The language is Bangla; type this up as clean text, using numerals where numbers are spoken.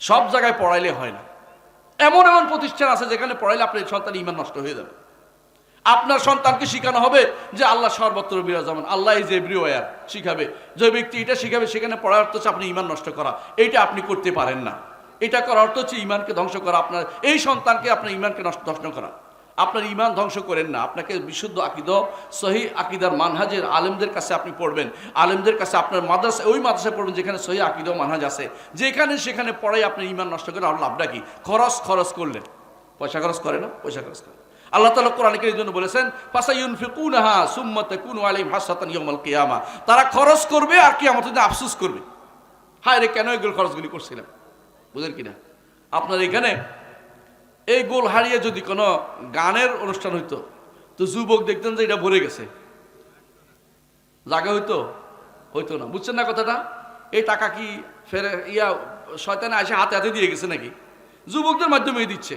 সব জায়গায় পড়াইলে হয় না। এমন এমন প্রতিষ্ঠান আছে যেখানে পড়াইলে আপনার সন্তান ঈমান নষ্ট হয়ে যাবে। আপনার সন্তানকে শেখানো হবে যে আল্লাহ সর্বত্র বিরাজমান, আল্লাহ ইজ এভরিওয়্যার শিখাবে। যে ব্যক্তি এটা শিখাবে সেখানে পড়ার অর্থ হচ্ছে আপনি ঈমান নষ্ট করা। এইটা আপনি করতে পারেন না। এটা করার অর্থ হচ্ছে ঈমানকে ধ্বংস করা। আপনার এই সন্তানকে আপনার ঈমানকে নষ্ট করা। আপনার ঈমান ধ্বংস করেন না। আপনাকে বিশুদ্ধ আকীদা, সহিহ আকীদার মানহাজের আলেমদের কাছে আপনি পড়বেন। আলেমদের কাছে আপনার মাদ্রাসা, ওই মাদ্রাসায় পড়বেন যেখানে সহিহ আকীদা মানহাজ আছে। যেখানে সেখানে পড়াই আপনার ঈমান নষ্ট করে আর লাভটা কি? খরচ করলেন। পয়সা খরচ করে না? পয়সা খরচ করে। আল্লাহ তাআলা কোরআনে কারীমের জন্য বলেছেন ফাসায়ুনফিকুনাহা সুম্মা তাকুনু আলাইহিম হাসরাতান ইয়াউমাল কিয়ামা। তারা খরচ করবে আর কিয়ামতের দিন আফসোস করবে, হায় রে কেন এগুলো খরচগুলি করছিলাম। বুঝেন কিনা? আপনার এখানে এই গোল হারিয়ে যদি কোনো গানের অনুষ্ঠান হইতো তো যুবক দেখতেন যে এটা ভরে গেছে, জায়গা হইতো না। বুঝছেন না কথাটা? এই টাকা কি ফেরে শয়তানে এসে হাতে হাতে দিয়ে গেছে নাকি? যুবকদের মাধ্যমে দিচ্ছে।